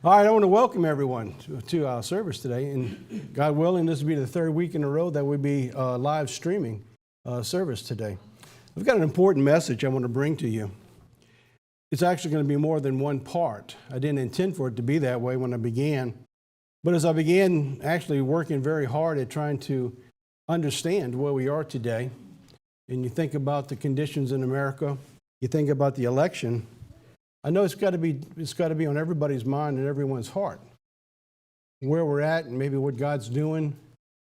All right, I want to welcome everyone to our service today. And God willing, this will be the third week in a row that we'll be live streaming service today. I've got an important message I want to bring to you. It's actually going to be more than one part. I didn't intend for it to be that way when I began. But as I began actually working very hard at trying to understand where we are today, and you think about the conditions in America, you think about the election, I know it's got to be on everybody's mind and everyone's heart. Where we're at and maybe what God's doing,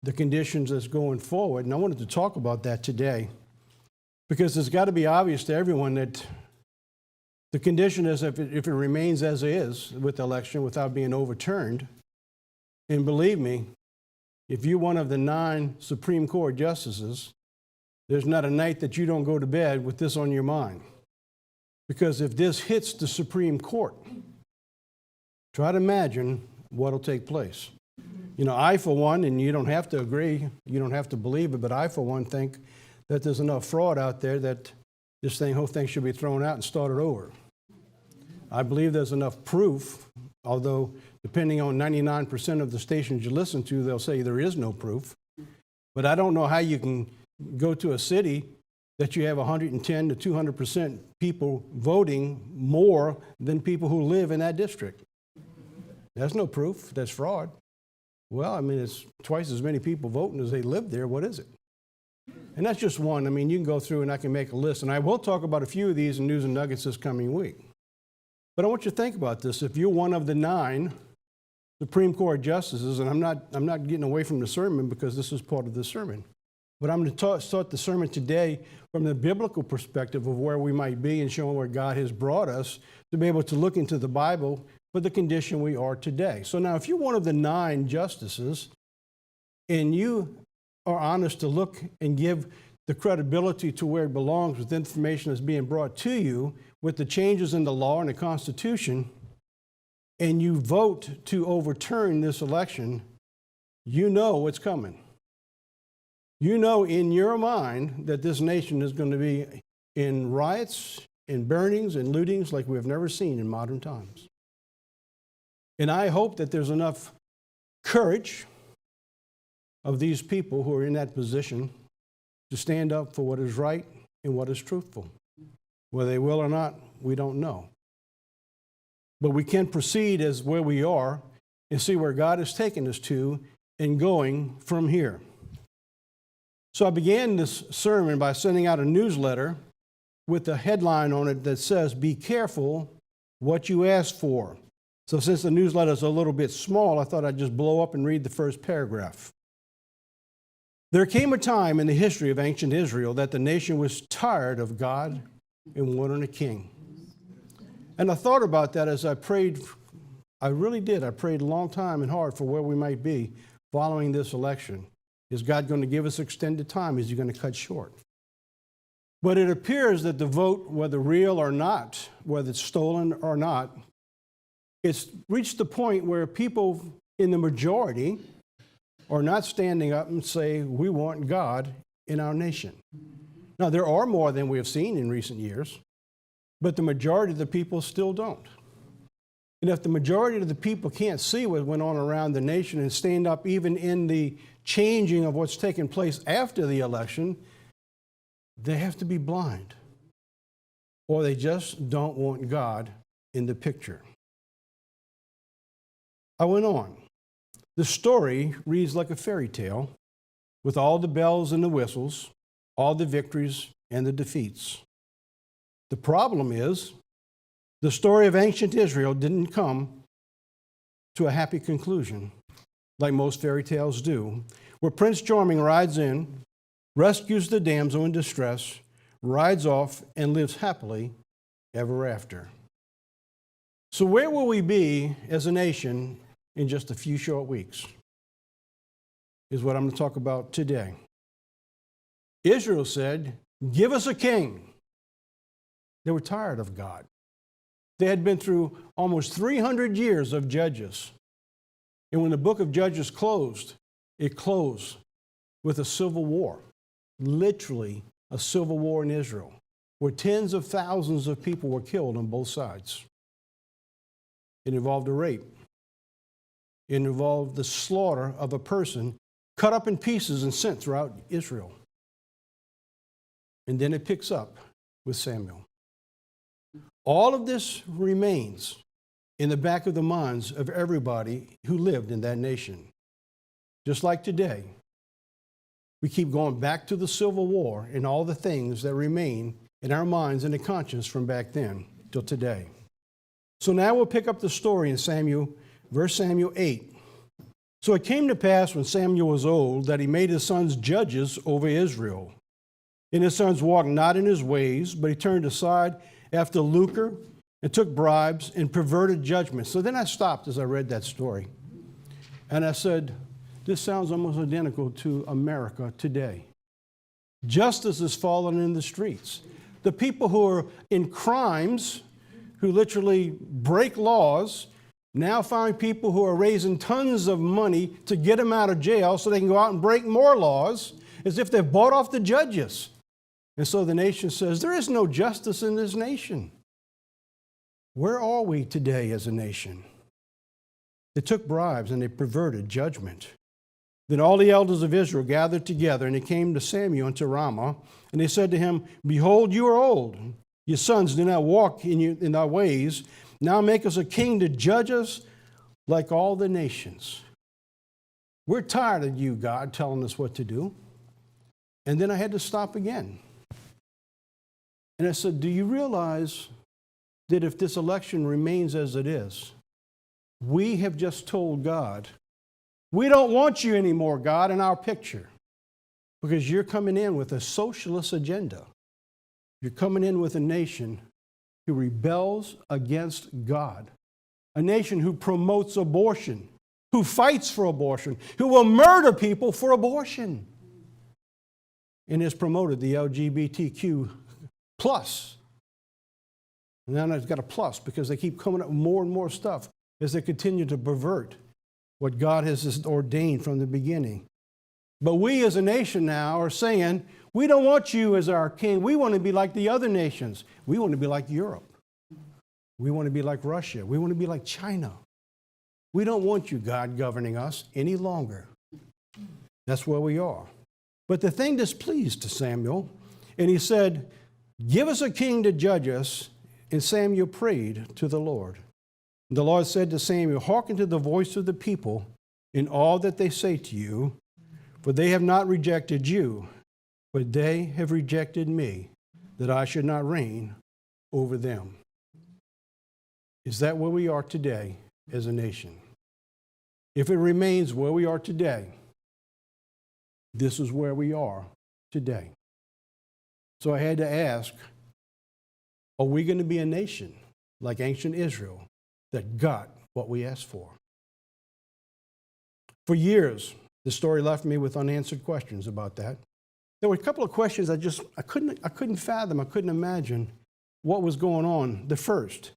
the conditions that's going forward. And I wanted to talk about that today because it's got to be obvious to everyone that the condition is if it remains as is with the election without being overturned. And believe me, if you're one of the 9 Supreme Court justices, there's not a night that you don't go to bed with this on your mind. Because if this hits the Supreme Court, try to imagine what will take place. You know, I, for one, and you don't have to agree, you don't have to believe it, but I, for one, think that there's enough fraud out there that this whole thing should be thrown out and started over. I believe there's enough proof, although depending on 99% of the stations you listen to, they'll say there is no proof. But I don't know how you can go to a city that you have 110 to 200% people voting more than people who live in that district. That's no proof. That's fraud. Well, I mean, it's twice as many people voting as they live there. What is it? And that's just one. I mean, you can go through and I can make a list. And I will talk about a few of these in News and Nuggets this coming week. But I want you to think about this. If you're one of the 9 Supreme Court justices, and I'm not getting away from the sermon because this is part of the sermon, but I'm going to start the sermon today from the biblical perspective of where we might be and showing where God has brought us to be able to look into the Bible for the condition we are today. So now, if you're one of the 9 justices and you are honest to look and give the credibility to where it belongs with information that's being brought to you with the changes in the law and the Constitution, and you vote to overturn this election, you know what's coming. You know in your mind that this nation is going to be in riots, in burnings, and lootings like we have never seen in modern times. And I hope that there's enough courage of these people who are in that position to stand up for what is right and what is truthful. Whether they will or not, we don't know. But we can proceed as where we are and see where God has taken us to and going from here. So I began this sermon by sending out a newsletter with a headline on it that says, "Be careful what you ask for." So since the newsletter is a little bit small, I thought I'd just blow up and read the first paragraph. There came a time in the history of ancient Israel that the nation was tired of God and wanted a king. And I thought about that as I prayed. I really did. I prayed a long time and hard for where we might be following this election. Is God going to give us extended time? Is he going to cut short? But it appears that the vote, whether real or not, whether it's stolen or not, it's reached the point where people in the majority are not standing up and say, we want God in our nation. Now, there are more than we have seen in recent years, but the majority of the people still don't. And if the majority of the people can't see what went on around the nation and stand up even in the changing of what's taken place after the election, they have to be blind. Or they just don't want God in the picture. I went on. The story reads like a fairy tale with all the bells and the whistles, all the victories and the defeats. The problem is, the story of ancient Israel didn't come to a happy conclusion, like most fairy tales do, where Prince Charming rides in, rescues the damsel in distress, rides off, and lives happily ever after. So where will we be as a nation in just a few short weeks? Is what I'm going to talk about today. Israel said, "Give us a king." They were tired of God. They had been through almost 300 years of judges. And when the book of Judges closed, it closed with a civil war, literally a civil war in Israel, where tens of thousands of people were killed on both sides. It involved a rape. It involved the slaughter of a person cut up in pieces and sent throughout Israel. And then it picks up with Samuel. All of this remains in the back of the minds of everybody who lived in that nation. Just like today, we keep going back to the Civil War and all the things that remain in our minds and the conscience from back then till today. So now we'll pick up the story in Samuel, verse Samuel 8. So it came to pass when Samuel was old that he made his sons judges over Israel. And his sons walked not in his ways, but he turned aside after lucre and took bribes and perverted judgment. So then I stopped as I read that story. And I said, this sounds almost identical to America today. Justice has fallen in the streets. The people who are in crimes, who literally break laws, now find people who are raising tons of money to get them out of jail so they can go out and break more laws, as if they've bought off the judges. And so the nation says, there is no justice in this nation. Where are we today as a nation? They took bribes and they perverted judgment. Then all the elders of Israel gathered together, and they came to Samuel unto Ramah, and they said to him, behold, you are old. Your sons do not walk in thy ways. Now make us a king to judge us like all the nations. We're tired of you, God, telling us what to do. And then I had to stop again. And I said, do you realize that if this election remains as it is, we have just told God, we don't want you anymore, God, in our picture, because you're coming in with a socialist agenda. You're coming in with a nation who rebels against God, a nation who promotes abortion, who fights for abortion, who will murder people for abortion, and has promoted the LGBTQ plus. And now it's got a plus because they keep coming up with more and more stuff as they continue to pervert what God has ordained from the beginning. But we as a nation now are saying, we don't want you as our king. We want to be like the other nations. We want to be like Europe. We want to be like Russia. We want to be like China. We don't want you, God, governing us any longer. That's where we are. But the thing displeased to Samuel, and he said, give us a king to judge us. And Samuel prayed to the Lord. The Lord said to Samuel, hearken to the voice of the people in all that they say to you, for they have not rejected you, but they have rejected me, that I should not reign over them. Is that where we are today as a nation? If it remains where we are today, this is where we are today. So I had to ask, are we going to be a nation like ancient Israel that got what we asked for? For years, the story left me with unanswered questions about that. There were a couple of questions I couldn't fathom, I couldn't imagine what was going on. The first,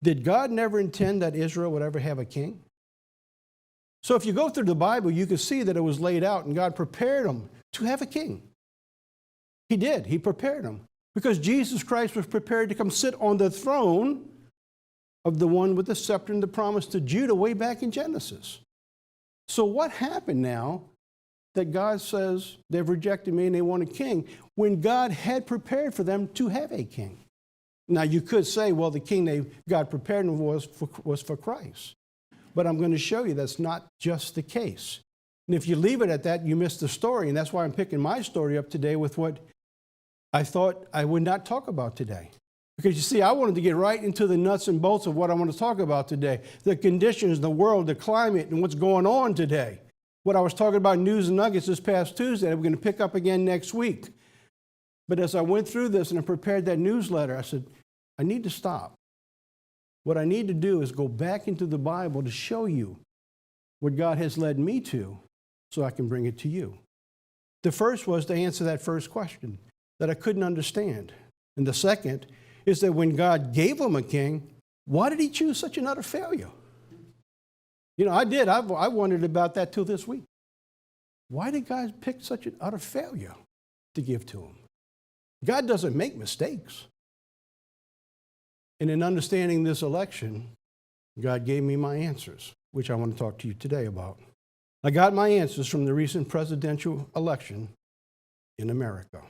did God never intend that Israel would ever have a king? So if you go through the Bible, you can see that it was laid out and God prepared them to have a king. He did. He prepared them because Jesus Christ was prepared to come sit on the throne of the one with the scepter and the promise to Judah way back in Genesis. So what happened now that God says they've rejected me and they want a king when God had prepared for them to have a king? Now you could say, well, the king God prepared them was for Christ. But I'm going to show you that's not just the case. And if you leave it at that, you miss the story. And that's why I'm picking my story up today with what I thought I would not talk about today. Because you see, I wanted to get right into the nuts and bolts of what I want to talk about today. The conditions, the world, the climate, and what's going on today. What I was talking about news and nuggets this past Tuesday, we're going to pick up again next week. But as I went through this and I prepared that newsletter, I said, I need to stop. What I need to do is go back into the Bible to show you what God has led me to so I can bring it to you. The first was to answer that first question that I couldn't understand. And the second is that when God gave him a king, why did he choose such an utter failure? You know, I did. I wondered about that till this week. Why did God pick such an utter failure to give to him? God doesn't make mistakes. And in understanding this election, God gave me my answers. which I want to talk to you today about. I got my answers from the recent presidential election in America.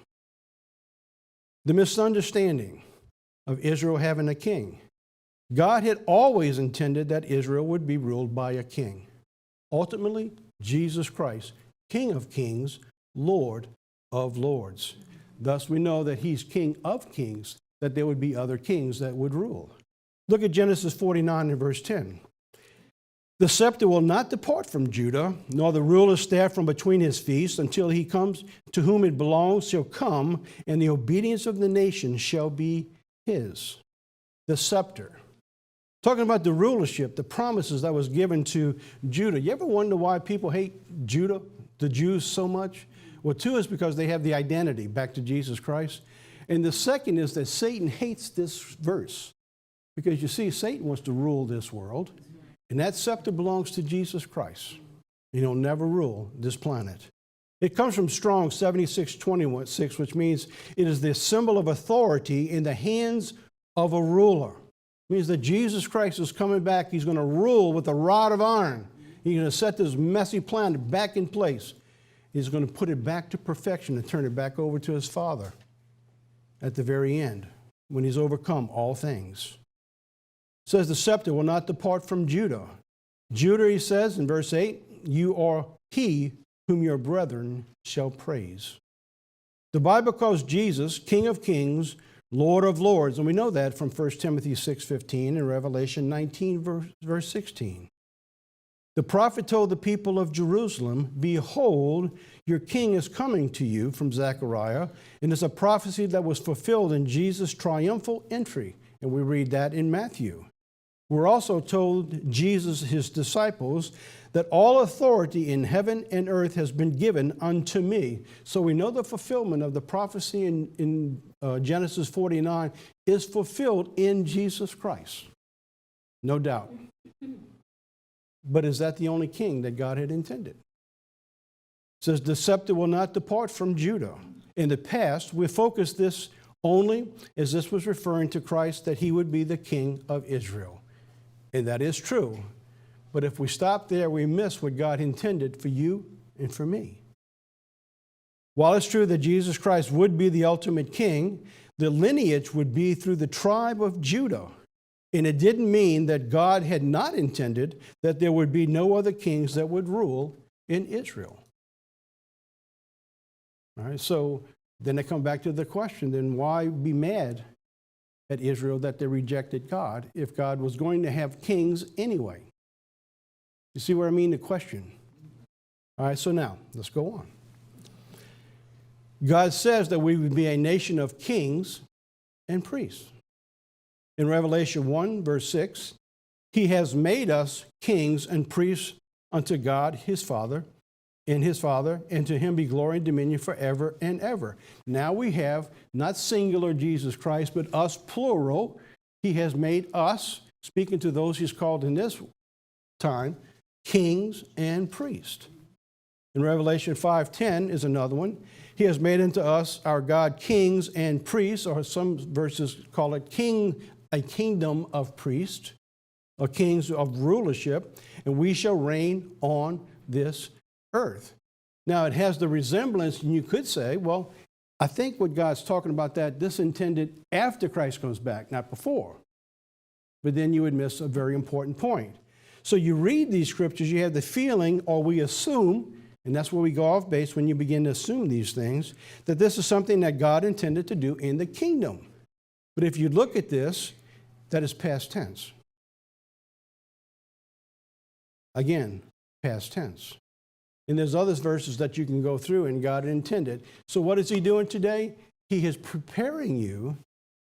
The misunderstanding of Israel having a king. God had always intended that Israel would be ruled by a king. Ultimately, Jesus Christ, King of kings, Lord of lords. Thus, we know that he's King of kings, that there would be other kings that would rule. Look at Genesis 49 and verse 10. The scepter will not depart from Judah, nor the ruler's staff from between his feet, until he comes to whom it belongs shall come, and the obedience of the nation shall be his. The scepter. Talking about the rulership, the promises that was given to Judah. You ever wonder why people hate Judah, the Jews, so much? Well, two is because they have the identity back to Jesus Christ. And the second is that Satan hates this verse. Because you see, Satan wants to rule this world. And that scepter belongs to Jesus Christ. He'll never rule this planet. It comes from Strong 76:26, which means it is the symbol of authority in the hands of a ruler. It means that Jesus Christ is coming back. He's going to rule with a rod of iron. He's going to set this messy planet back in place. He's going to put it back to perfection and turn it back over to his Father at the very end, when he's overcome all things. It says the scepter will not depart from Judah. Judah, he says in verse 8, you are he whom your brethren shall praise. The Bible calls Jesus King of kings, Lord of lords, and we know that from 1 Timothy 6:15 and Revelation 19, verse 16. The prophet told the people of Jerusalem, behold, your king is coming to you, from Zechariah, and it's a prophecy that was fulfilled in Jesus' triumphal entry, and we read that in Matthew. We're also told Jesus, his disciples, that all authority in heaven and earth has been given unto me. So we know the fulfillment of the prophecy in Genesis 49 is fulfilled in Jesus Christ. No doubt. But is that the only king that God had intended? It says, the scepter will not depart from Judah. In the past, we focused this only as this was referring to Christ, that he would be the king of Israel. And that is true. But if we stop there, we miss what God intended for you and for me. While it's true that Jesus Christ would be the ultimate king, the lineage would be through the tribe of Judah. And it didn't mean that God had not intended that there would be no other kings that would rule in Israel. All right, so then they come back to the question, then why be mad at Israel that they rejected God if God was going to have kings anyway? You see what I mean? The question. All right, so now let's go on. God says that we would be a nation of kings and priests. In Revelation 1, verse 6, he has made us kings and priests unto God, his Father, and to him be glory and dominion forever and ever. Now we have, not singular Jesus Christ, but us plural. He has made us, speaking to those he's called in this time, kings and priests. In Revelation 5:10 is another one. He has made unto us, our God, kings and priests, or some verses call it a kingdom of priests, or kings of rulership, and we shall reign on this earth. Now, it has the resemblance, and you could say, well, I think what God's talking about that, this intended after Christ comes back, not before. But then you would miss a very important point. So you read these scriptures, you have the feeling, or we assume, and that's where we go off base when you begin to assume these things, that this is something that God intended to do in the kingdom. But if you look at this, that is past tense. Again, past tense. And there's other verses that you can go through, and God intended. So what is he doing today? He is preparing you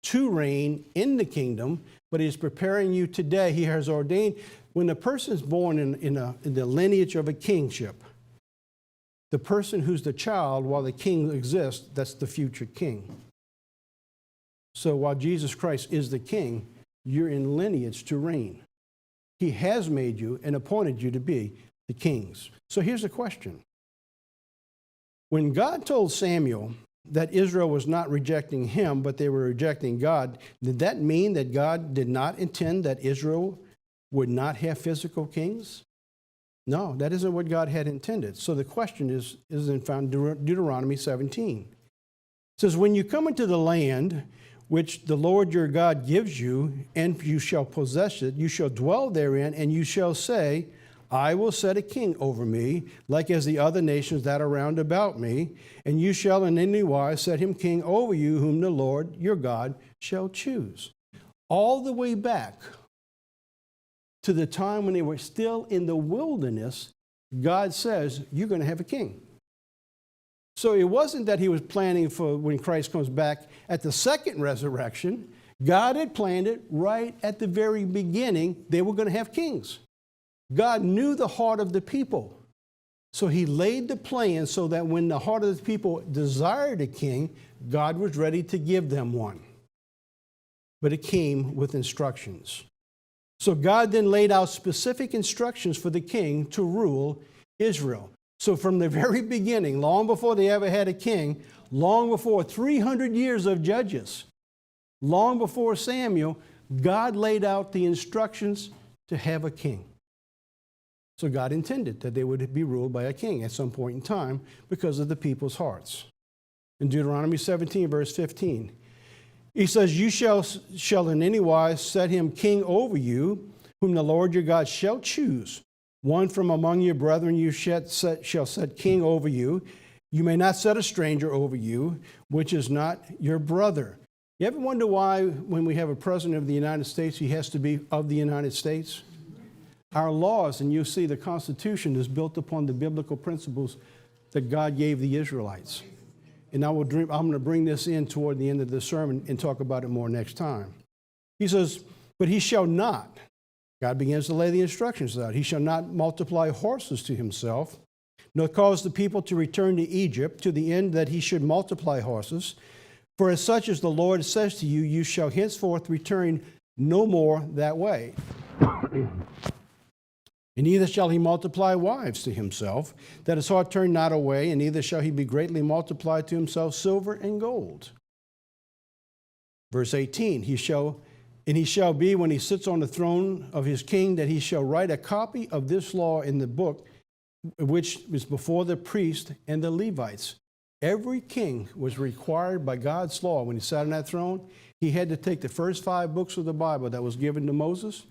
to reign in the kingdom, but he's preparing you today. He has ordained, when a person is born in the lineage of a kingship, the person who's the child while the king exists, that's the future king. So while Jesus Christ is the king, you're in lineage to reign. He has made you and appointed you to be the kings. So here's the question. When God told Samuel that Israel was not rejecting him, but they were rejecting God, did that mean that God did not intend that Israel would not have physical kings? No, that isn't what God had intended. So the question is found in Deuteronomy 17. It says, when you come into the land which the Lord your God gives you, and you shall possess it, you shall dwell therein, and you shall say, I will set a king over me, like as the other nations that are round about me, and you shall in any wise set him king over you, whom the Lord your God shall choose. All the way back to the time when they were still in the wilderness, God says, you're going to have a king. So it wasn't that he was planning for when Christ comes back at the second resurrection. God had planned it right at the very beginning. They were going to have kings. God knew the heart of the people. So he laid the plan so that when the heart of the people desired a king, God was ready to give them one. But it came with instructions. So God then laid out specific instructions for the king to rule Israel. So from the very beginning, long before they ever had a king, long before 300 years of judges, long before Samuel, God laid out the instructions to have a king. So God intended that they would be ruled by a king at some point in time because of the people's hearts. In Deuteronomy 17, verse 15, he says, you shall in any wise set him king over you, whom the Lord your God shall choose. One from among your brethren you shall set king over you. You may not set a stranger over you, which is not your brother. You ever wonder why when we have a president of the United States, he has to be of the United States? Our laws, and you see the Constitution is built upon the biblical principles that God gave the Israelites. And I'm going to bring this in toward the end of the sermon and talk about it more next time. He says, but he shall not. God begins to lay the instructions out. He shall not multiply horses to himself, nor cause the people to return to Egypt, to the end that he should multiply horses. For as such as the Lord says to you, you shall henceforth return no more that way. And neither shall he multiply wives to himself, that his heart turn not away, and neither shall he be greatly multiplied to himself silver and gold. Verse 18, he shall be, when he sits on the throne of his king, that he shall write a copy of this law in the book, which is before the priest and the Levites. Every king was required by God's law when he sat on that throne. He had to take the first 5 books of the Bible that was given to Moses,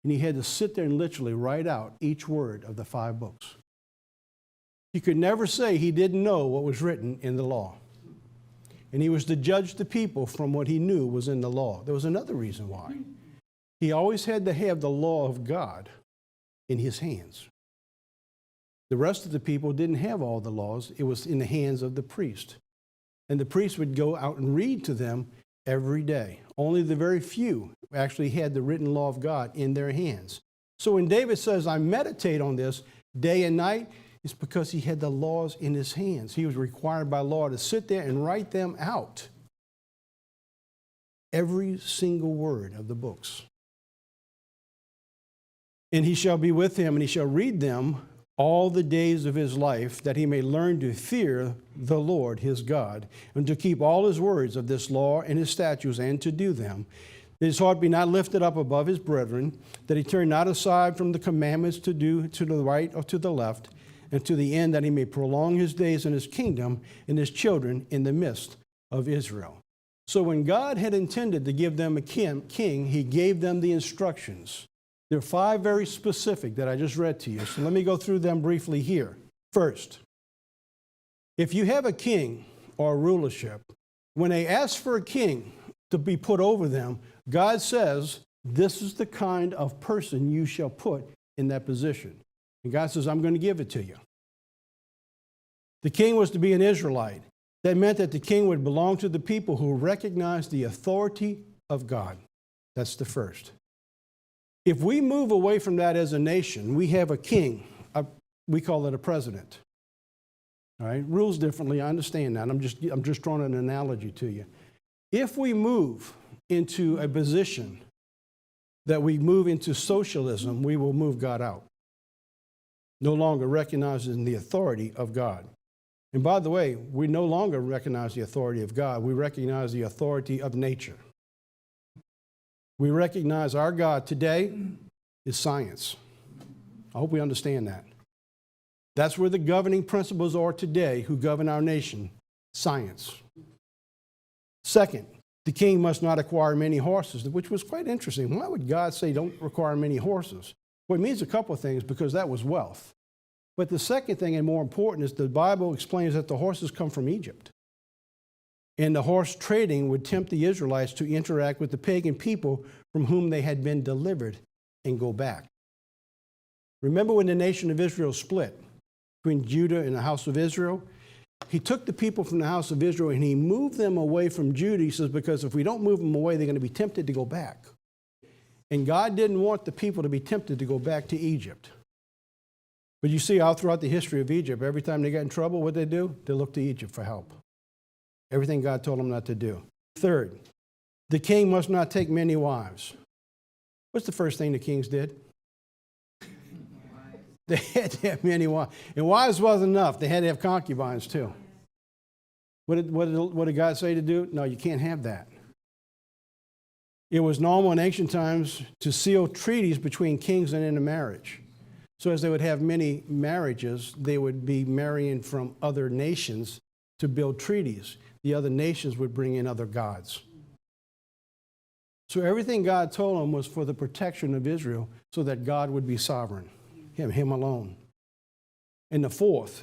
and he had to sit there and literally write out each word of the 5 books. He could never say he didn't know what was written in the law. And he was to judge the people from what he knew was in the law. There was another reason why. He always had to have the law of God in his hands. The rest of the people didn't have all the laws. It was in the hands of the priest. And the priest would go out and read to them every day. Only the very few actually had the written law of God in their hands. So when David says, I meditate on this day and night, it's because he had the laws in his hands. He was required by law to sit there and write them out. Every single word of the books. And he shall be with him, and he shall read them all the days of his life, that he may learn to fear the Lord his God, and to keep all his words of this law and his statutes, and to do them. That his heart be not lifted up above his brethren, that he turn not aside from the commandments to do to the right or to the left, and to the end that he may prolong his days in his kingdom and his children in the midst of Israel. So when God had intended to give them a king, he gave them the instructions. There are 5 very specific that I just read to you. So let me go through them briefly here. First, if you have a king or a rulership, when they ask for a king to be put over them, God says, this is the kind of person you shall put in that position. And God says, I'm going to give it to you. The king was to be an Israelite. That meant that the king would belong to the people who recognized the authority of God. That's the first. If we move away from that as a nation, we have a king. We call it a president. All right, rules differently. I understand that. I'm just drawing an analogy to you. If we move into a position that we move into socialism, we will move God out. No longer recognizing the authority of God. And by the way, we no longer recognize the authority of God. We recognize the authority of nature. We recognize our God today is science. I hope we understand that. That's where the governing principles are today who govern our nation, science. Second, the king must not acquire many horses, which was quite interesting. Why would God say don't require many horses? Well, it means a couple of things because that was wealth. But the second thing, and more important, is the Bible explains that the horses come from Egypt. And the horse trading would tempt the Israelites to interact with the pagan people from whom they had been delivered and go back. Remember when the nation of Israel split between Judah and the house of Israel? He took the people from the house of Israel and he moved them away from Judah. He says, because if we don't move them away, they're going to be tempted to go back. And God didn't want the people to be tempted to go back to Egypt. But you see, all throughout the history of Egypt, every time they got in trouble, what they do? They look to Egypt for help. Everything God told them not to do. Third, the king must not take many wives. What's the first thing the kings did? They had to have many wives. And wives wasn't enough. They had to have concubines too. What did God say to do? No, you can't have that. It was normal in ancient times to seal treaties between kings and in a marriage. So as they would have many marriages, they would be marrying from other nations to build treaties. The other nations would bring in other gods. So everything God told them was for the protection of Israel so that God would be sovereign, him alone. And the fourth,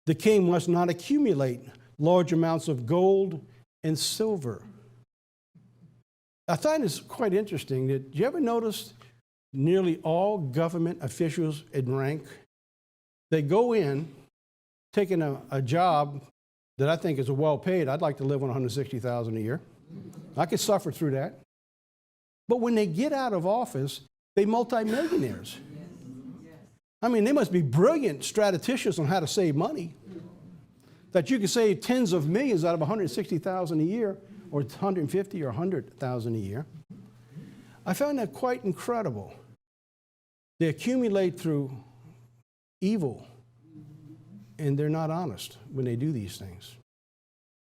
the king must not accumulate large amounts of gold and silver. I find this quite interesting. Did you ever notice nearly all government officials in rank, they go in taking a job that I think is well paid. I'd like to live on $160,000 a year. I could suffer through that. But when they get out of office, they multimillionaires. I mean, they must be brilliant strategicians on how to save money. That you could save tens of millions out of $160,000 a year, or $150,000 or $100,000 a year. I found that quite incredible. They accumulate through evil, and they're not honest when they do these things.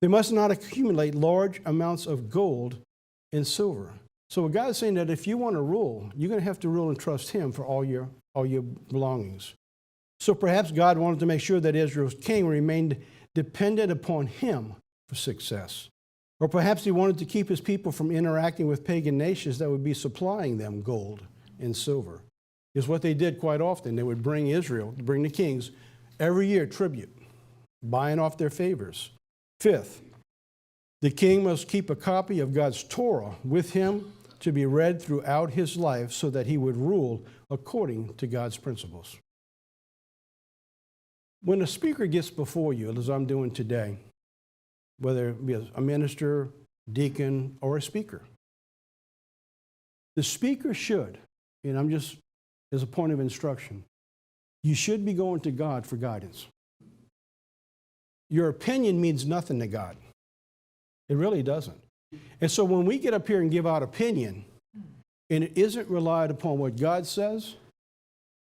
They must not accumulate large amounts of gold and silver. So what God is saying that if you want to rule, you're going to have to rule and trust him for all your belongings. So perhaps God wanted to make sure that Israel's king remained dependent upon him for success. Or perhaps he wanted to keep his people from interacting with pagan nations that would be supplying them gold and silver. Is what they did quite often. They would bring the kings, every year tribute, buying off their favors. Fifth, the king must keep a copy of God's Torah with him to be read throughout his life so that he would rule according to God's principles. When a speaker gets before you, as I'm doing today, whether it be a minister, deacon, or a speaker, the speaker should, and I'm just as a point of instruction, you should be going to God for guidance. Your opinion means nothing to God. It really doesn't. And so when we get up here and give out opinion, and it isn't relied upon what God says,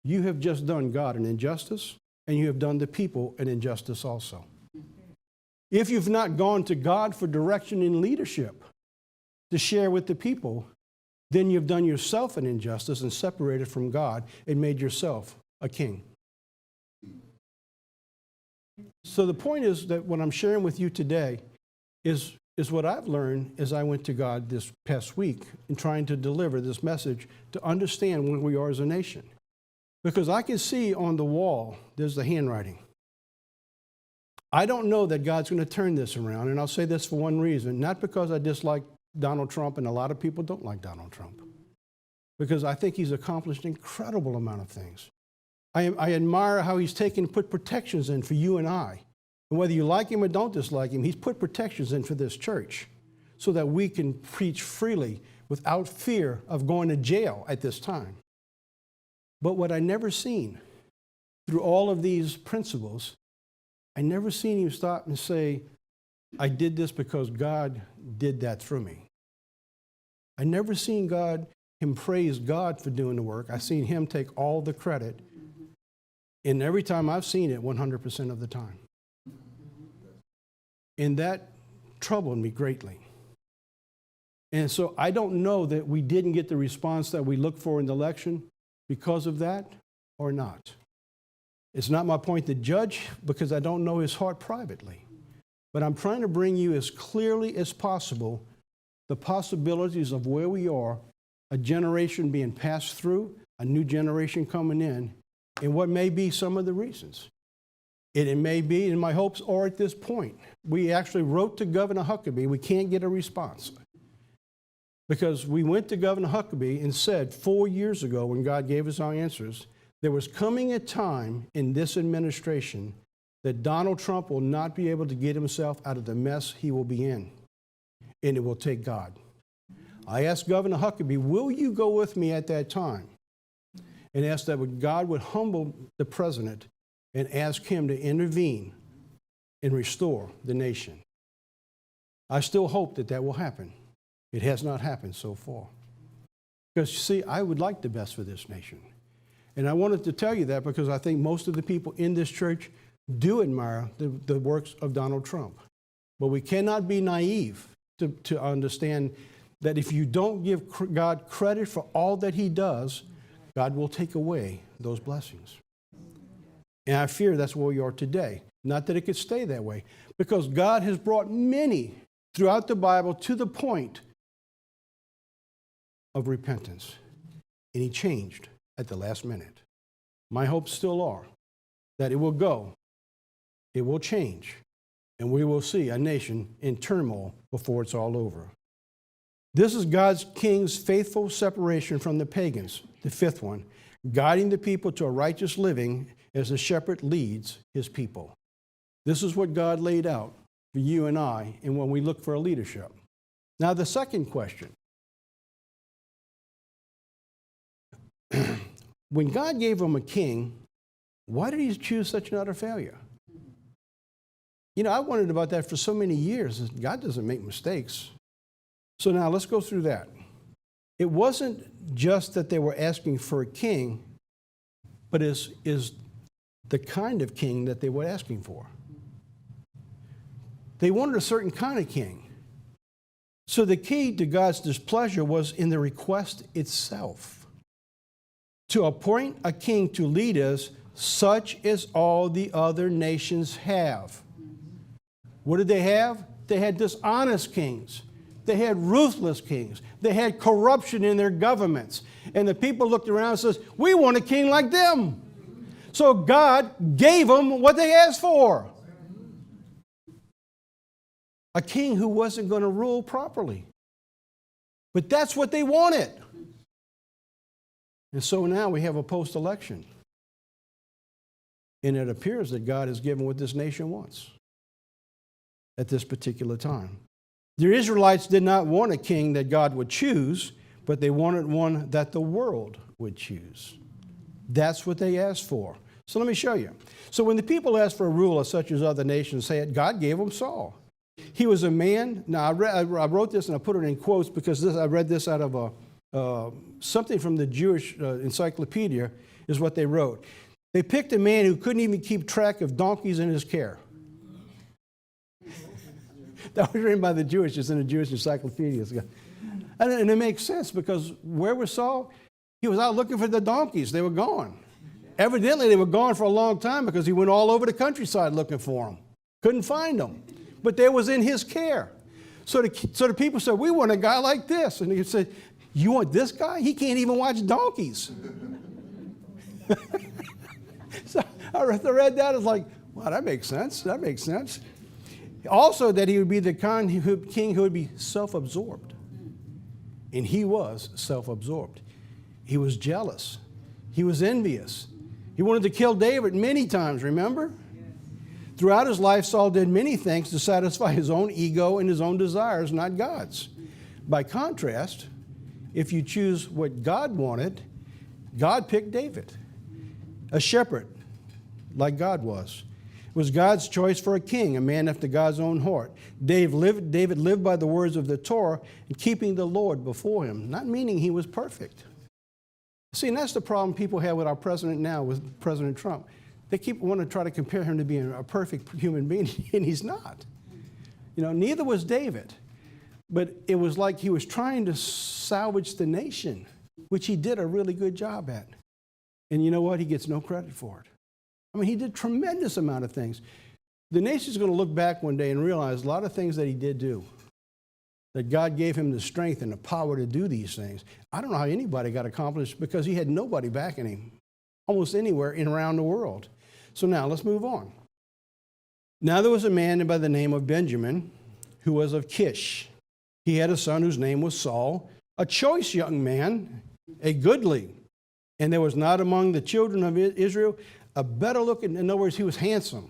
you have just done God an injustice, and you have done the people an injustice also. If you've not gone to God for direction in leadership to share with the people, then you've done yourself an injustice and separated from God and made yourself a king. So the point is that what I'm sharing with you today is what I've learned as I went to God this past week in trying to deliver this message to understand where we are as a nation. Because I can see on the wall, there's the handwriting. I don't know that God's going to turn this around, and I'll say this for one reason, not because I dislike Donald Trump, and a lot of people don't like Donald Trump, because I think he's accomplished an incredible amount of things. I admire how he's put protections in for you and I. And whether you like him or don't dislike him, he's put protections in for this church so that we can preach freely without fear of going to jail at this time. But what I never seen through all of these principles, I never seen him stop and say, I did this because God did that through me. I never seen him praise God for doing the work. I seen him take all the credit. And every time I've seen it, 100% of the time. And that troubled me greatly. And so I don't know that we didn't get the response that we looked for in the election, because of that or not. It's not my point to judge because I don't know his heart privately. But I'm trying to bring you as clearly as possible the possibilities of where we are, a generation being passed through, a new generation coming in, and what may be some of the reasons. It may be, and my hopes are at this point. We actually wrote to Governor Huckabee. We can't get a response. Because we went to Governor Huckabee and said 4 years ago when God gave us our answers, there was coming a time in this administration that Donald Trump will not be able to get himself out of the mess he will be in. And it will take God. I asked Governor Huckabee, will you go with me at that time? And asked that God would humble the president and ask him to intervene and restore the nation. I still hope that that will happen. It has not happened so far. Because, you see, I would like the best for this nation. And I wanted to tell you that because I think most of the people in this church do admire the works of Donald Trump. But we cannot be naive to understand that if you don't give God credit for all that he does, God will take away those blessings. And I fear that's where we are today. Not that it could stay that way, because God has brought many throughout the Bible to the point of repentance. And he changed at the last minute. My hopes still are that it will go, it will change, and we will see a nation in turmoil before it's all over. This is God's king's faithful separation from the pagans, the fifth one, guiding the people to a righteous living as the shepherd leads his people. This is what God laid out for you and I, and when we look for a leadership. Now, the second question. When God gave him a king, why did he choose such an utter failure? You know, I wondered about that for so many years. God doesn't make mistakes. So now let's go through that. It wasn't just that they were asking for a king, but is the kind of king that they were asking for. They wanted a certain kind of king. So the key to God's displeasure was in the request itself. To appoint a king to lead us, such as all the other nations have. What did they have? They had dishonest kings. They had ruthless kings. They had corruption in their governments. And the people looked around and said, we want a king like them. So God gave them what they asked for. A king who wasn't going to rule properly. But that's what they wanted. And so now we have a post-election. And it appears that God has given what this nation wants at this particular time. The Israelites did not want a king that God would choose, but they wanted one that the world would choose. That's what they asked for. So let me show you. So when the people asked for a ruler such as other nations had, God gave them Saul. He was a man. Now, I wrote this and I put it in quotes because I read this out of something from the Jewish encyclopedia is what they wrote. They picked a man who couldn't even keep track of donkeys in his care. That was written by the Jewish, it's in the Jewish encyclopedia. And it makes sense because where was Saul? He was out looking for the donkeys. They were gone. Evidently, they were gone for a long time because he went all over the countryside looking for them. Couldn't find them. But they was in his care. So the people said, we want a guy like this. And he said, you want this guy? He can't even watch donkeys. So I read that. I was like, wow, that makes sense. That makes sense. Also, that he would be the kind king who would be self-absorbed. And he was self-absorbed. He was jealous. He was envious. He wanted to kill David many times, remember? Throughout his life, Saul did many things to satisfy his own ego and his own desires, not God's. By contrast, if you choose what God wanted, God picked David, a shepherd like God was. It was God's choice for a king, a man after God's own heart. David lived by the words of the Torah and keeping the Lord before him, not meaning he was perfect. See, and that's the problem people have with our president now, with President Trump. They want to try to compare him to being a perfect human being, and he's not. You know, neither was David. But it was like he was trying to salvage the nation, which he did a really good job at. And you know what? He gets no credit for it. I mean, he did a tremendous amount of things. The nation's going to look back one day and realize a lot of things that he did do, that God gave him the strength and the power to do these things. I don't know how anybody got accomplished because he had nobody backing him almost anywhere in around the world. So now let's move on. Now there was a man by the name of Benjamin who was of Kish. He had a son whose name was Saul, a choice young man, a goodly. And there was not among the children of Israel a better looking, in other words, he was handsome.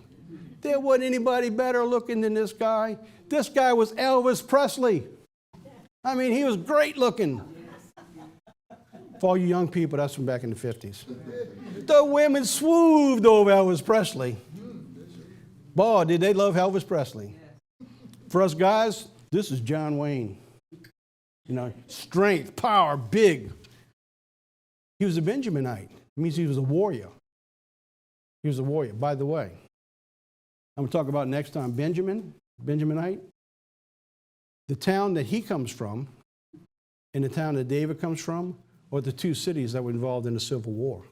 There wasn't anybody better looking than this guy. This guy was Elvis Presley. I mean, he was great looking. For all you young people, that's from back in the 50s. The women swooned over Elvis Presley. Boy, did they love Elvis Presley. For us guys, this is John Wayne. You know, strength, power, big. He was a Benjaminite. It means he was a warrior. He was a warrior. By the way, I'm going to talk about next time Benjaminite. The town that he comes from and the town that David comes from are the two cities that were involved in the Civil War.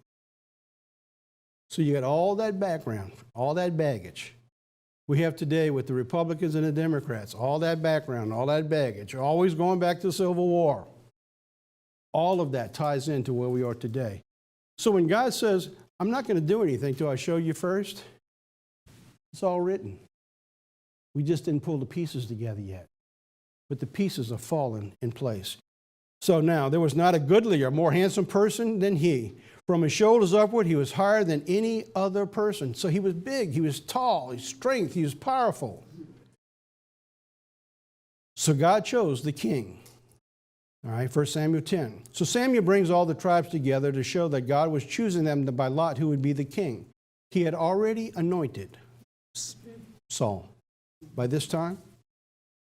So you got all that background, all that baggage. We have today with the Republicans and the Democrats, all that background, all that baggage, always going back to the Civil War. All of that ties into where we are today. So when God says, I'm not going to do anything till I show you first, it's all written. We just didn't pull the pieces together yet. But the pieces are fallen in place. So now, there was not a goodlier, more handsome person than he. From his shoulders upward, he was higher than any other person. So he was big, he was tall, he was strength, he was powerful. So God chose the king. All right, 1 Samuel 10. So Samuel brings all the tribes together to show that God was choosing them by lot who would be the king. He had already anointed Saul. By this time,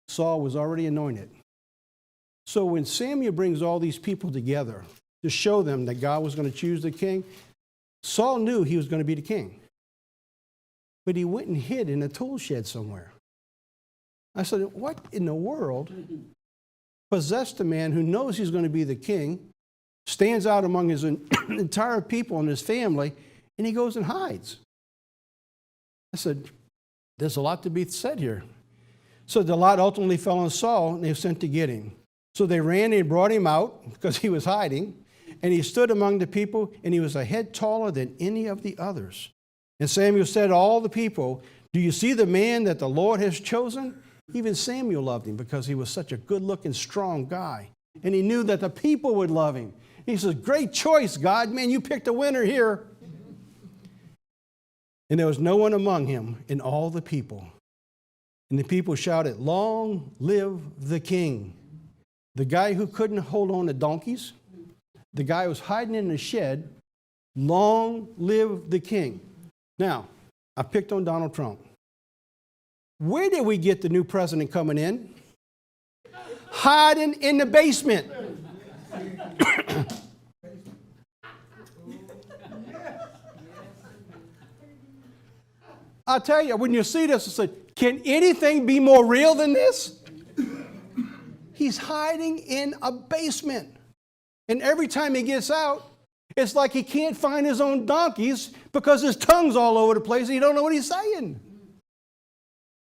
Saul was already anointed. So when Samuel brings all these people together to show them that God was going to choose the king, Saul knew he was going to be the king. But he went and hid in a tool shed somewhere. I said, what in the world possessed a man who knows he's going to be the king, stands out among his entire people and his family, and he goes and hides? I said, there's a lot to be said here. So the lot ultimately fell on Saul, and they were sent to get him. So they ran and brought him out because he was hiding, and he stood among the people, and he was a head taller than any of the others. And Samuel said to all the people, do you see the man that the Lord has chosen? Even Samuel loved him because he was such a good-looking, strong guy. And he knew that the people would love him. He says, great choice, God. Man, you picked a winner here. And there was no one among him in all the people. And the people shouted, long live the king. The guy who couldn't hold on to donkeys, the guy who was hiding in the shed, long live the king. Now, I picked on Donald Trump. Where did we get the new president coming in? Hiding in the basement. I'll tell you, when you see this, I say, can anything be more real than this? He's hiding in a basement. And every time he gets out, it's like he can't find his own donkeys because his tongue's all over the place and he don't know what he's saying.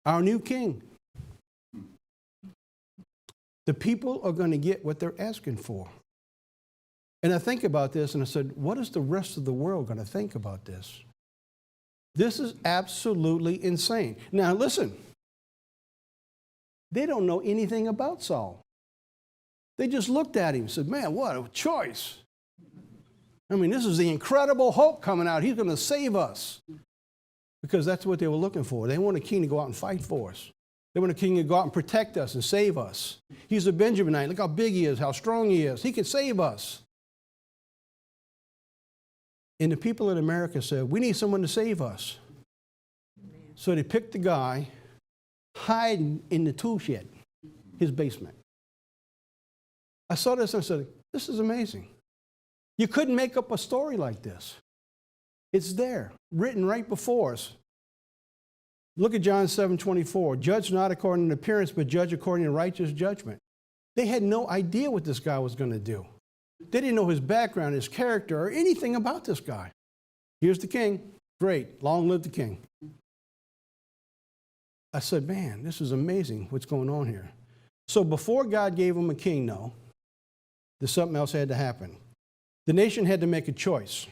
Our new king. The people are going to get what they're asking for. And I think about this and I said, what is the rest of the world going to think about this? This is absolutely insane. Now listen, they don't know anything about Saul. They just looked at him and said, man, what a choice. I mean, this is the incredible Hulk coming out. He's going to save us. Because that's what they were looking for. They want a king to go out and fight for us. They want a king to go out and protect us and save us. He's a Benjaminite. Look how big he is, how strong he is. He can save us. And the people in America said, we need someone to save us. So they picked the guy hiding in the tool shed, his basement. I saw this and I said, this is amazing. You couldn't make up a story like this. It's there, written right before us. Look at John 7:24. Judge not according to appearance, but judge according to righteous judgment. They had no idea what this guy was going to do. They didn't know his background, his character, or anything about this guy. Here's the king. Great. Long live the king. I said, man, this is amazing what's going on here. So before God gave him a king, no, there's something else had to happen. The nation had to make a choice.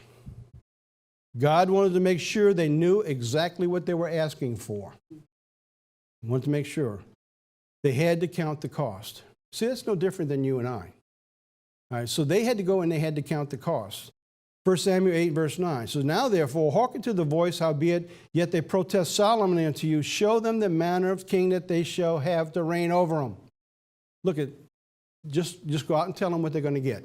God wanted to make sure they knew exactly what they were asking for. He wanted to make sure. They had to count the cost. See, that's no different than you and I. All right, so they had to go and they had to count the cost. 1 Samuel 8, verse 9. So now, therefore, hearken to the voice, howbeit, yet they protest solemnly unto you. Show them the manner of king that they shall have to reign over them. Look at, just go out and tell them what they're going to get.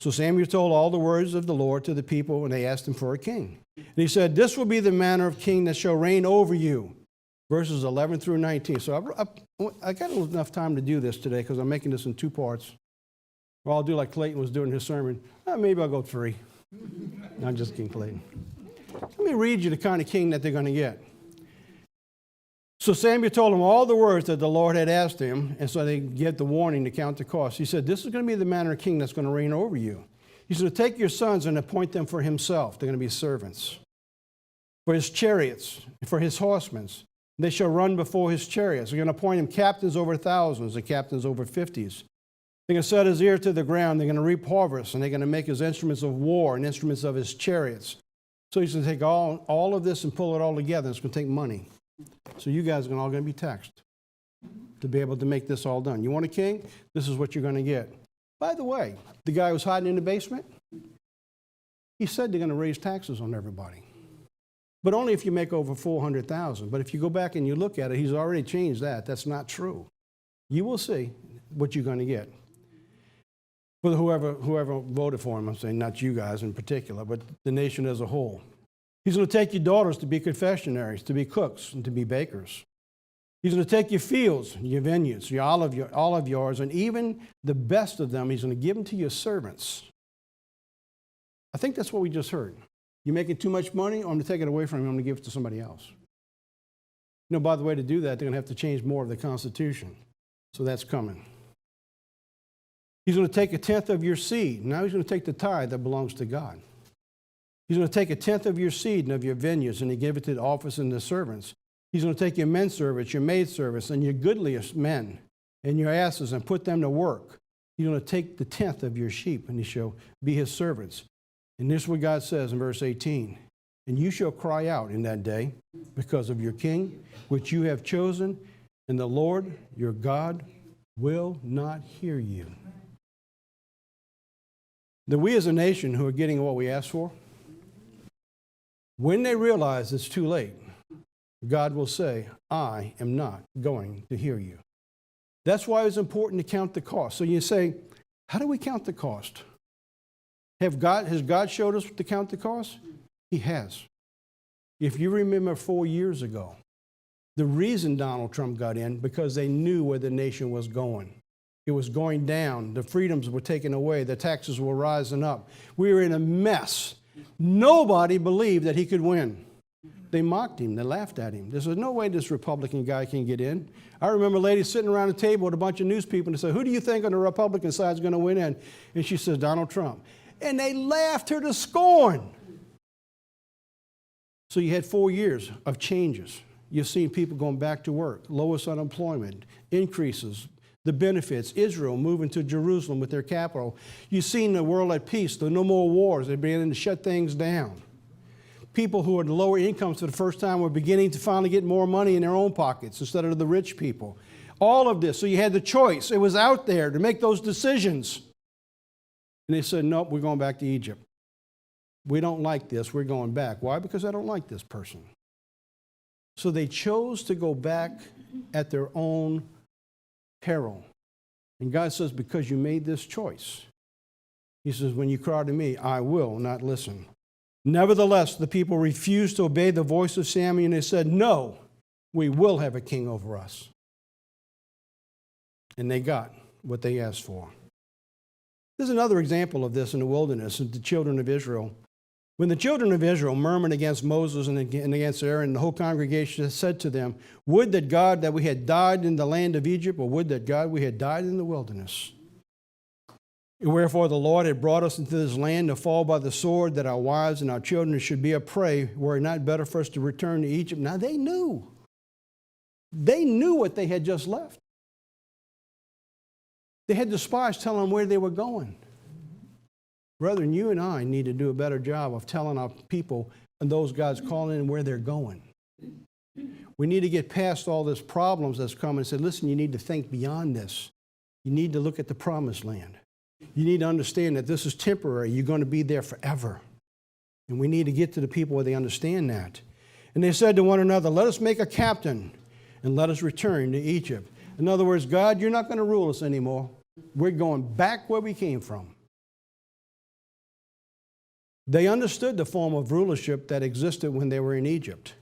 So Samuel told all the words of the Lord to the people when they asked him for a king. And he said, this will be the manner of king that shall reign over you. Verses 11 through 19. So I got enough time to do this today because I'm making this in 2 parts. Or I'll do like Clayton was doing his sermon. Maybe I'll go 3. No, I'm just kidding, Clayton. Let me read you the kind of king that they're going to get. So Samuel told them all the words that the Lord had asked him, and so they get the warning to count the cost. He said, this is going to be the manner of king that's going to reign over you. He's going to take your sons and appoint them for himself. They're going to be servants. For his chariots, for his horsemen. They shall run before his chariots. They're going to appoint him captains over thousands and captains over 50s. They're going to set his ear to the ground. They're going to reap harvest, and they're going to make his instruments of war and instruments of his chariots. So he's going to take all of this and pull it all together. It's going to take money. So you guys are all going to be taxed to be able to make this all done. You want a king? This is what you're going to get. By the way, the guy who's hiding in the basement, he said they're going to raise taxes on everybody. But only if you make over $400,000. But if you go back and you look at it, he's already changed that. That's not true. You will see what you're going to get. For whoever voted for him, I'm saying not you guys in particular, but the nation as a whole. He's going to take your daughters to be confessionaries, to be cooks, and to be bakers. He's going to take your fields, your vineyards, your olive yards, and even the best of them, he's going to give them to your servants. I think that's what we just heard. You're making too much money, I'm going to take it away from you, I'm going to give it to somebody else. You know, by the way, to do that, they're going to have to change more of the Constitution. So that's coming. He's going to take 1/10 of your seed. Now he's going to take the tithe that belongs to God. He's going to take 1/10 of your seed and of your vineyards, and he give it to the office and the servants. He's going to take your men servants, your maid servants, and your goodliest men and your asses and put them to work. He's going to take the 10th of your sheep, and he shall be his servants. And this is what God says in verse 18. And you shall cry out in that day because of your king, which you have chosen, and the Lord your God will not hear you. That we as a nation who are getting what we asked for, when they realize it's too late, God will say, I am not going to hear you. That's why it's important to count the cost. So you say, how do we count the cost? Has God showed us to count the cost? He has. If you remember 4 years ago, the reason Donald Trump got in, because they knew where the nation was going. It was going down. The freedoms were taken away. The taxes were rising up. We were in a mess. Nobody believed that he could win. They mocked him. They laughed at him. They said, no way this Republican guy can get in. I remember a lady sitting around a table with a bunch of news people and they said, who do you think on the Republican side is going to win in? And she says, Donald Trump. And they laughed her to scorn. So you had 4 years of changes. You've seen people going back to work, lowest unemployment, increases, the benefits, Israel moving to Jerusalem with their capital. You've seen the world at peace, no more wars. They're beginning to shut things down. People who had lower incomes for the first time were beginning to finally get more money in their own pockets instead of the rich people. All of this. So you had the choice. It was out there to make those decisions. And they said, nope, we're going back to Egypt. We don't like this. We're going back. Why? Because I don't like this person. So they chose to go back at their own peril. And God says, because you made this choice, he says, when you cry to me, I will not listen. Nevertheless, the people refused to obey the voice of Samuel, and they said, no, we will have a king over us. And they got what they asked for. There's another example of this in the wilderness of the children of Israel. When the children of Israel murmured against Moses and against Aaron, the whole congregation said to them, would that God that we had died in the land of Egypt, or would that God we had died in the wilderness. Wherefore the Lord had brought us into this land to fall by the sword, that our wives and our children should be a prey. Were it not better for us to return to Egypt? Now they knew. They knew what they had just left. They had the spies telling them where they were going. Brethren, you and I need to do a better job of telling our people and those God's calling in where they're going. We need to get past all these problems that's coming and say, listen, you need to think beyond this. You need to look at the promised land. You need to understand that this is temporary. You're going to be there forever. And we need to get to the people where they understand that. And they said to one another, let us make a captain and let us return to Egypt. In other words, God, you're not going to rule us anymore. We're going back where we came from. They understood the form of rulership that existed when they were in Egypt.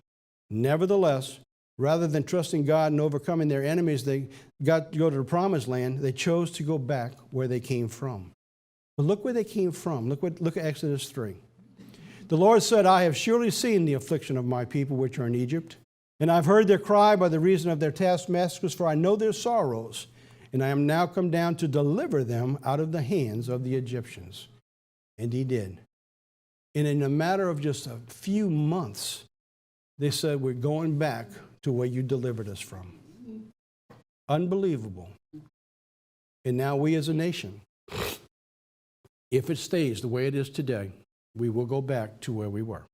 Nevertheless, rather than trusting God and overcoming their enemies, they got to go to the promised land. They chose to go back where they came from. But look where they came from. Look at Exodus 3. The Lord said, I have surely seen the affliction of my people which are in Egypt, and I've heard their cry by the reason of their taskmasters, for I know their sorrows, and I am now come down to deliver them out of the hands of the Egyptians. And he did. And in a matter of just a few months, they said, we're going back to where you delivered us from. Unbelievable. And now we as a nation, if it stays the way it is today, we will go back to where we were.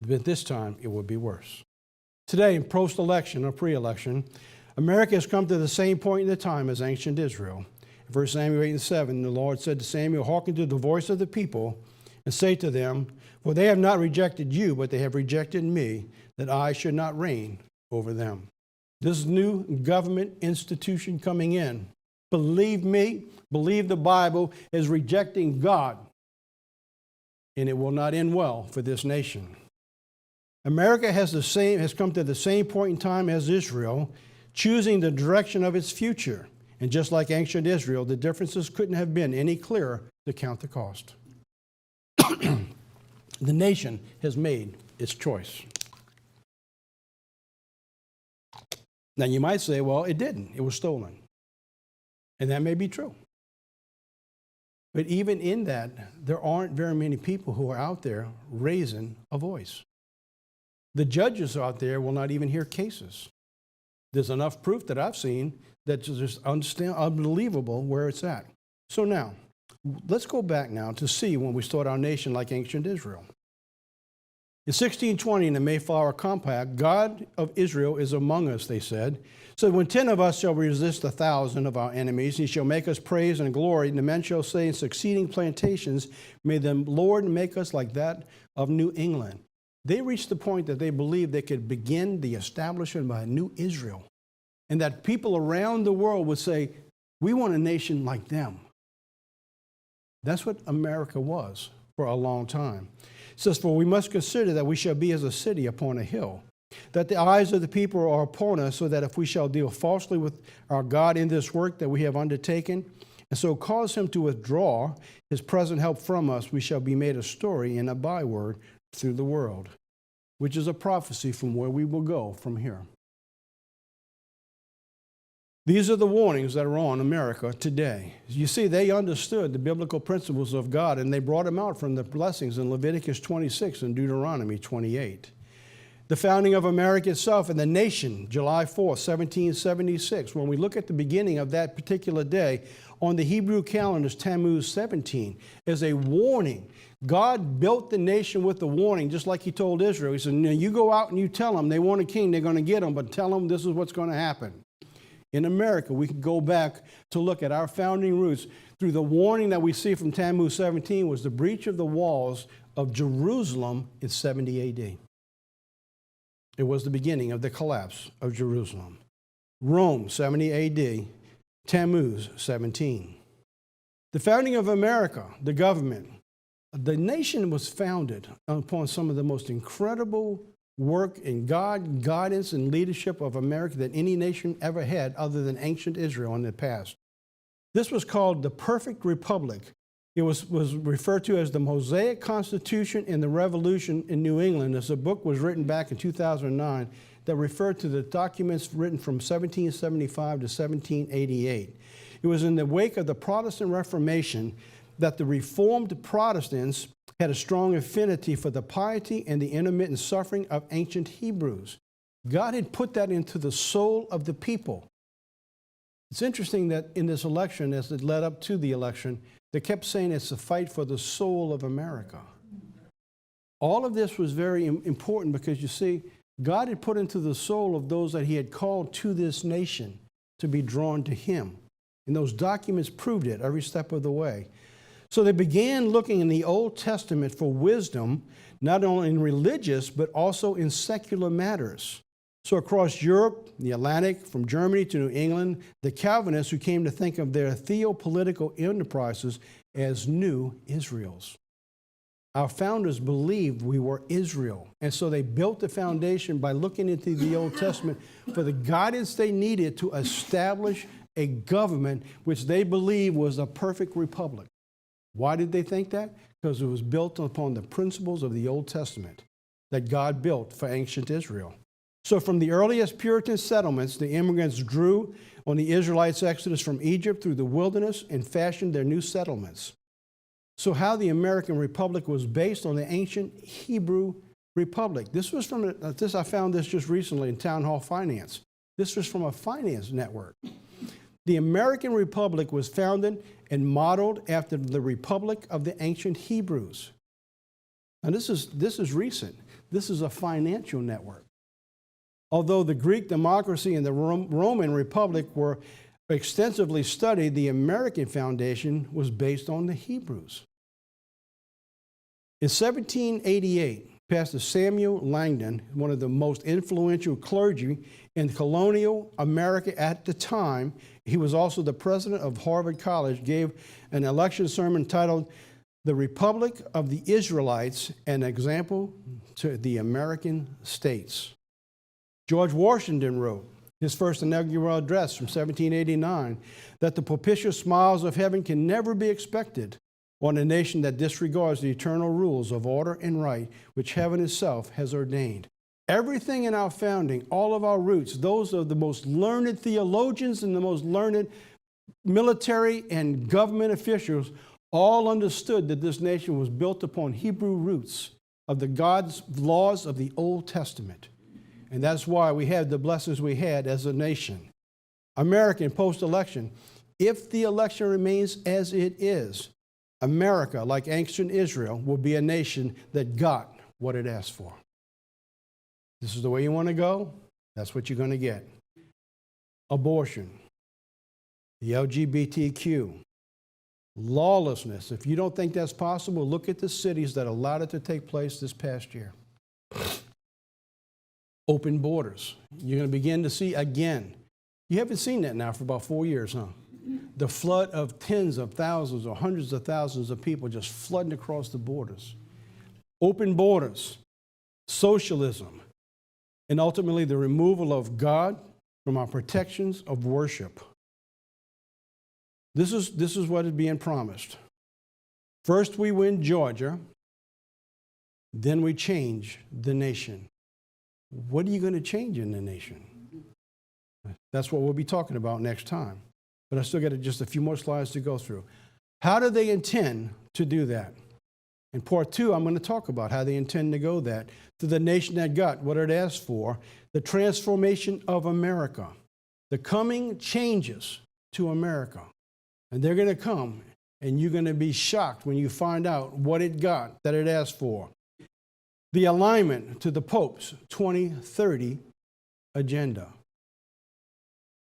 But this time, it will be worse. Today, in post-election or pre-election, America has come to the same point in the time as ancient Israel. In 1 Samuel 8 and 7, the Lord said to Samuel, hearken to the voice of the people, and say to them, for they have not rejected you, but they have rejected me, that I should not reign over them. This new government institution coming in, believe me, believe the Bible, is rejecting God. And it will not end well for this nation. America has come to the same point in time as Israel, choosing the direction of its future. And just like ancient Israel, the differences couldn't have been any clearer to count the cost. The nation has made its choice. Now you might say, well, it didn't. It was stolen. And that may be true. But even in that, there aren't very many people who are out there raising a voice. The judges out there will not even hear cases. There's enough proof that I've seen that's just unbelievable where it's at. So now, let's go back now to see when we start our nation like ancient Israel. In 1620, in the Mayflower Compact, God of Israel is among us, they said. So when 10 of us shall resist 1,000 of our enemies, he shall make us praise and glory. And the men shall say in succeeding plantations, may the Lord make us like that of New England. They reached the point that they believed they could begin the establishment of a new Israel. And that people around the world would say, we want a nation like them. That's what America was for a long time. It says, for we must consider that we shall be as a city upon a hill, that the eyes of the people are upon us, so that if we shall deal falsely with our God in this work that we have undertaken, and so cause him to withdraw his present help from us, we shall be made a story and a byword through the world, which is a prophecy from where we will go from here. These are the warnings that are on America today. You see, they understood the biblical principles of God, and they brought them out from the blessings in Leviticus 26 and Deuteronomy 28. The founding of America itself and the nation, July 4, 1776. When we look at the beginning of that particular day, on the Hebrew calendar is Tammuz 17, is a warning. God built the nation with the warning, just like he told Israel. He said, now you go out and you tell them they want a king, they're going to get him, but tell them this is what's going to happen. In America, we can go back to look at our founding roots through the warning that we see from Tammuz 17 was the breach of the walls of Jerusalem in 70 AD. It was the beginning of the collapse of Jerusalem. Rome, 70 AD, Tammuz 17. The founding of America, the government, the nation was founded upon some of the most incredible work in God, guidance, and leadership of America that any nation ever had other than ancient Israel in the past. This was called the Perfect Republic. It was referred to as the Mosaic Constitution and the Revolution in New England, as a book was written back in 2009 that referred to the documents written from 1775 to 1788. It was in the wake of the Protestant Reformation that the Reformed Protestants had a strong affinity for the piety and the intermittent suffering of ancient Hebrews. God had put that into the soul of the people. It's interesting that in this election, as it led up to the election, they kept saying it's a fight for the soul of America. All of this was very important because, you see, God had put into the soul of those that he had called to this nation to be drawn to him. And those documents proved it every step of the way. So they began looking in the Old Testament for wisdom, not only in religious, but also in secular matters. So across Europe, the Atlantic, from Germany to New England, the Calvinists who came to think of their theopolitical enterprises as new Israels. Our founders believed we were Israel, and so they built the foundation by looking into the Old Testament for the guidance they needed to establish a government which they believed was a perfect republic. Why did they think that? Because it was built upon the principles of the Old Testament that God built for ancient Israel. So from the earliest Puritan settlements, the immigrants drew on the Israelites' exodus from Egypt through the wilderness and fashioned their new settlements. So how the American Republic was based on the ancient Hebrew Republic. This was from, I found this just recently in Townhall Finance. This was from a finance network. The American Republic was founded and modeled after the Republic of the ancient Hebrews. And this is recent. This is a financial network. Although the Greek democracy and the Roman Republic were extensively studied, the American foundation was based on the Hebrews. In 1788, Pastor Samuel Langdon, one of the most influential clergy in colonial America at the time, he was also the president of Harvard College, gave an election sermon titled, "The Republic of the Israelites, an Example to the American States." George Washington wrote his first inaugural address from 1789 that the propitious smiles of heaven can never be expected on a nation that disregards the eternal rules of order and right which heaven itself has ordained. Everything in our founding, all of our roots, those of the most learned theologians and the most learned military and government officials all understood that this nation was built upon Hebrew roots of the God's laws of the Old Testament. And that's why we had the blessings we had as a nation. American post-election, if the election remains as it is, America, like ancient Israel, will be a nation that got what it asked for. This is the way you want to go, that's what you're going to get. Abortion, the LGBTQ, lawlessness. If you don't think that's possible, look at the cities that allowed it to take place this past year. Open borders. You're going to begin to see again. You haven't seen that now for about 4 years, huh? The flood of tens of thousands or hundreds of thousands of people just flooding across the borders. Open borders, socialism, and ultimately the removal of God from our protections of worship. This is what is being promised. First we win Georgia, then we change the nation. What are you going to change in the nation? That's what we'll be talking about next time. But I still got just a few more slides to go through. How do they intend to do that? In part 2, I'm going to talk about how they intend to go that to the nation that got what it asked for, the transformation of America, the coming changes to America. And they're going to come, and you're going to be shocked when you find out what it got that it asked for. The alignment to the Pope's 2030 agenda.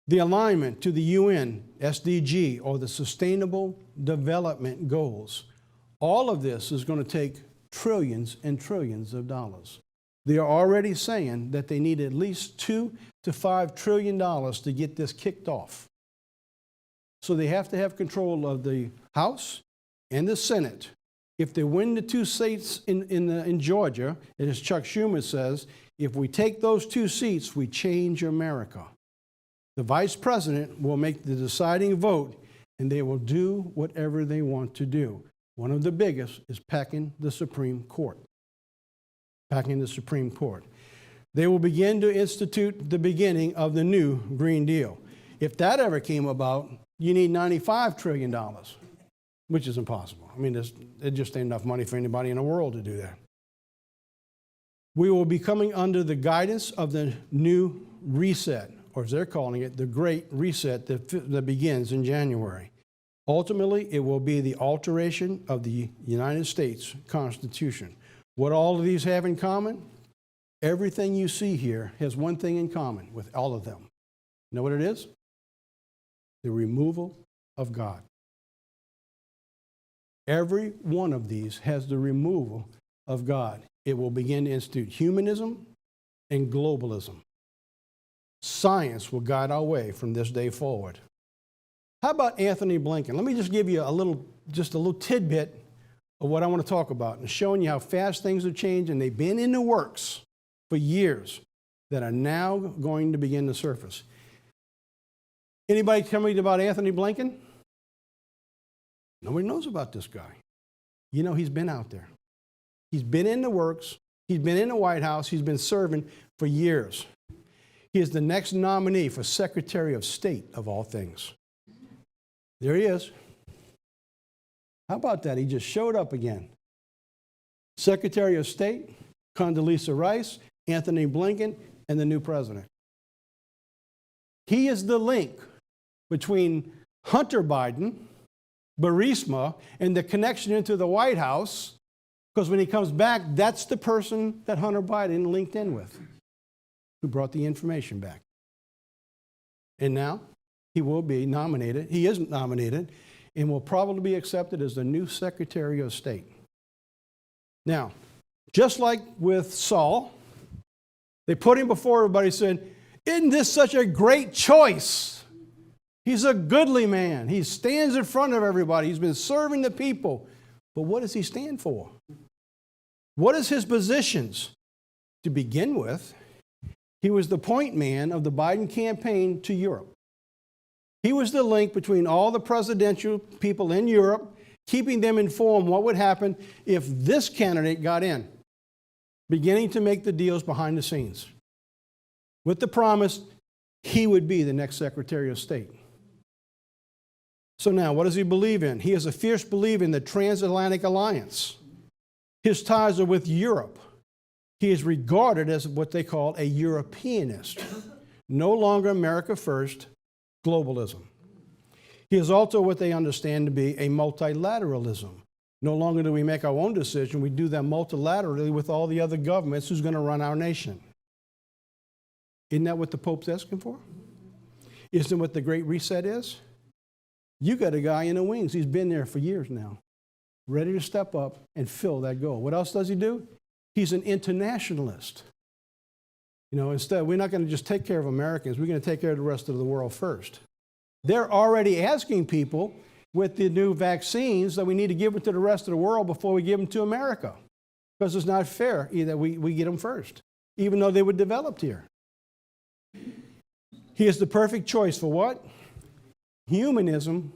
The alignment to the UN SDG, or the Sustainable Development Goals. All of this is going to take trillions and trillions of dollars. They are already saying that they need at least $2 to $5 trillion to get this kicked off. So they have to have control of the House and the Senate. If they win the 2 seats in Georgia, and as Chuck Schumer says, if we take those 2 seats, we change America. The vice president will make the deciding vote, and they will do whatever they want to do. One of the biggest is packing the Supreme Court. Packing the Supreme Court. They will begin to institute the beginning of the new Green Deal. If that ever came about, you need $95 trillion, which is impossible. I mean, it just ain't enough money for anybody in the world to do that. We will be coming under the guidance of the new reset, or as they're calling it, the Great Reset that begins in January. Ultimately, it will be the alteration of the United States Constitution. What all of these have in common? Everything you see here has one thing in common with all of them. You know what it is? The removal of God. Every one of these has the removal of God. It will begin to institute humanism and globalism. Science will guide our way from this day forward. How about Anthony Blinken? Let me just give you a little tidbit of what I want to talk about and showing you how fast things have changed, and they've been in the works for years that are now going to begin to surface. Anybody tell me about Anthony Blinken? Nobody knows about this guy. You know, he's been out there. He's been in the works. He's been in the White House. He's been serving for years. He is the next nominee for Secretary of State, of all things. There he is. How about that? He just showed up again. Secretary of State, Condoleezza Rice, Anthony Blinken, and the new president. He is the link between Hunter Biden, Burisma, and the connection into the White House, because when he comes back, that's the person that Hunter Biden linked in with, who brought the information back. And now he will be nominated. He isn't nominated, and will probably be accepted as the new Secretary of State. Now, just like with Saul, they put him before everybody, saying, "Isn't this such a great choice? He's a goodly man. He stands in front of everybody. He's been serving the people." But what does he stand for? What is his positions? To begin with, he was the point man of the Biden campaign to Europe. He was the link between all the presidential people in Europe, keeping them informed what would happen if this candidate got in, beginning to make the deals behind the scenes, with the promise he would be the next Secretary of State. So now, what does he believe in? He is a fierce believer in the transatlantic alliance. His ties are with Europe. He is regarded as what they call a Europeanist. No longer America first, globalism. He is also what they understand to be a multilateralism. No longer do we make our own decision, we do that multilaterally with all the other governments who's going to run our nation. Isn't that what the Pope's asking for? Isn't what the Great Reset is? You got a guy in the wings. He's been there for years now, ready to step up and fill that goal. What else does he do? He's an internationalist. You know, instead, we're not going to just take care of Americans. We're going to take care of the rest of the world first. They're already asking people with the new vaccines that we need to give them to the rest of the world before we give them to America, because it's not fair either we get them first, even though they were developed here. He is the perfect choice for what? Humanism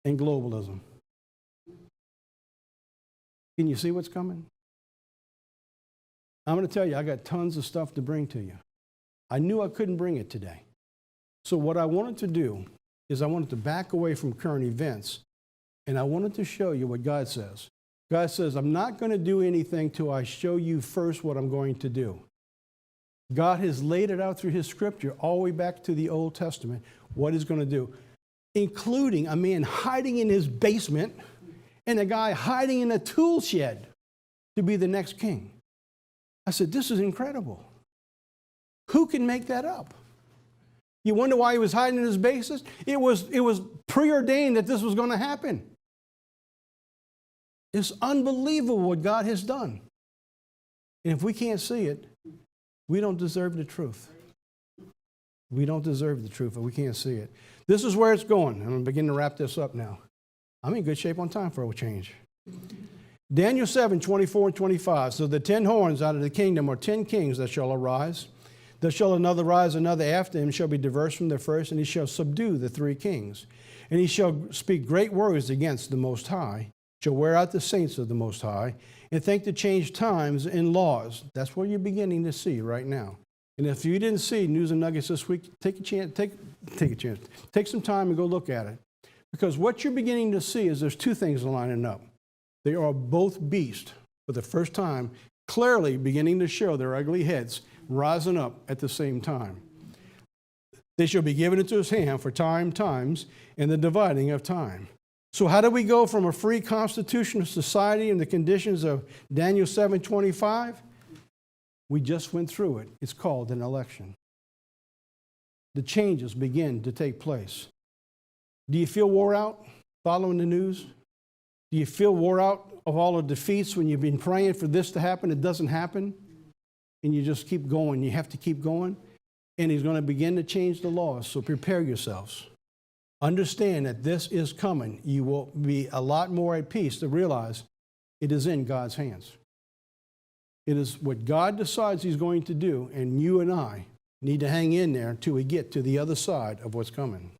and globalism. Can you see what's coming? I'm going to tell you, I got tons of stuff to bring to you. I knew I couldn't bring it today. So what I wanted to do is I wanted to back away from current events, and I wanted to show you what God says. God says, I'm not going to do anything till I show you first what I'm going to do. God has laid it out through his scripture all the way back to the Old Testament, what he's going to do, including a man hiding in his basement and a guy hiding in a tool shed to be the next king. I said, this is incredible. Who can make that up? You wonder why he was hiding in his basement? It was preordained that this was going to happen. It's unbelievable what God has done. And if we can't see it, we don't deserve the truth. We don't deserve the truth, but we can't see it. This is where it's going. I'm going to begin to wrap this up now. I'm in good shape on time for a change. Daniel 7, 24 and 25. So the 10 horns out of the kingdom are 10 kings that shall arise. There shall another rise, another after him shall be diverse from the first, and he shall subdue the 3 kings. And he shall speak great words against the Most High, shall wear out the saints of the Most High, and think to change times and laws. That's what you're beginning to see right now. And if you didn't see News and Nuggets this week, take a chance. Take some time and go look at it. Because what you're beginning to see is there's two things lining up. They are both beasts for the first time, clearly beginning to show their ugly heads rising up at the same time. They shall be given into his hand for times, and the dividing of time. So how do we go from a free constitutional society in the conditions of Daniel 7:25? We just went through it. It's called an election. The changes begin to take place. Do you feel wore out following the news? Do you feel wore out of all the defeats when you've been praying for this to happen? It doesn't happen. And you just keep going. You have to keep going. And he's going to begin to change the laws. So prepare yourselves. Understand that this is coming. You will be a lot more at peace to realize it is in God's hands. It is what God decides he's going to do, and you and I need to hang in there until we get to the other side of what's coming.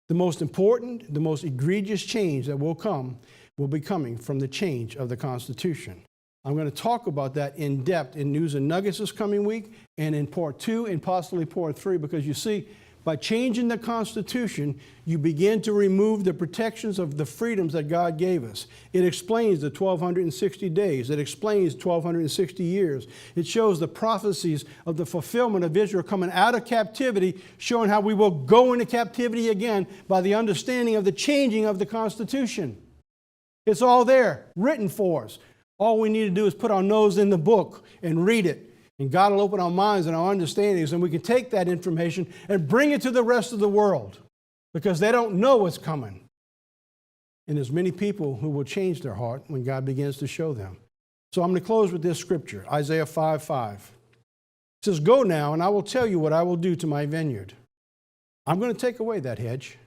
The most important, the most egregious change that will be coming from the change of the Constitution. I'm going to talk about that in depth in News and Nuggets this coming week and in part 2 and possibly part 3, because you see, by changing the Constitution, you begin to remove the protections of the freedoms that God gave us. It explains the 1,260 days. It explains 1,260 years. It shows the prophecies of the fulfillment of Israel coming out of captivity, showing how we will go into captivity again by the understanding of the changing of the Constitution. It's all there, written for us. All we need to do is put our nose in the book and read it. And God will open our minds and our understandings, and we can take that information and bring it to the rest of the world because they don't know what's coming. And there's many people who will change their heart when God begins to show them. So I'm going to close with this scripture, Isaiah 5:5. It says, "Go now, and I will tell you what I will do to my vineyard. I'm going to take away that hedge.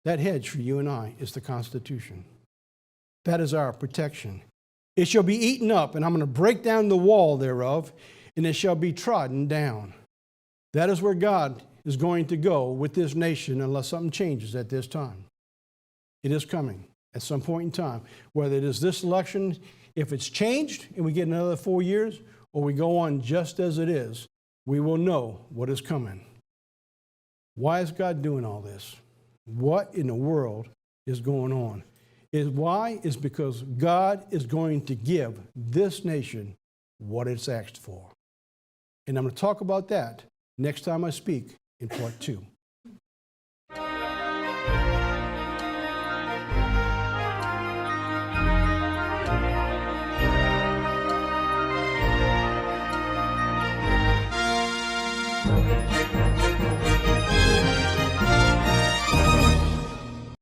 That hedge for you and I is the Constitution. That is our protection. It shall be eaten up, and I'm going to break down the wall thereof, and it shall be trodden down." That is where God is going to go with this nation unless something changes at this time. It is coming at some point in time. Whether it is this election, if it's changed and we get another 4 years, or we go on just as it is, we will know what is coming. Why is God doing all this? What in the world is going on? Why is because God is going to give this nation what it's asked for. And I'm going to talk about that next time I speak in part 2.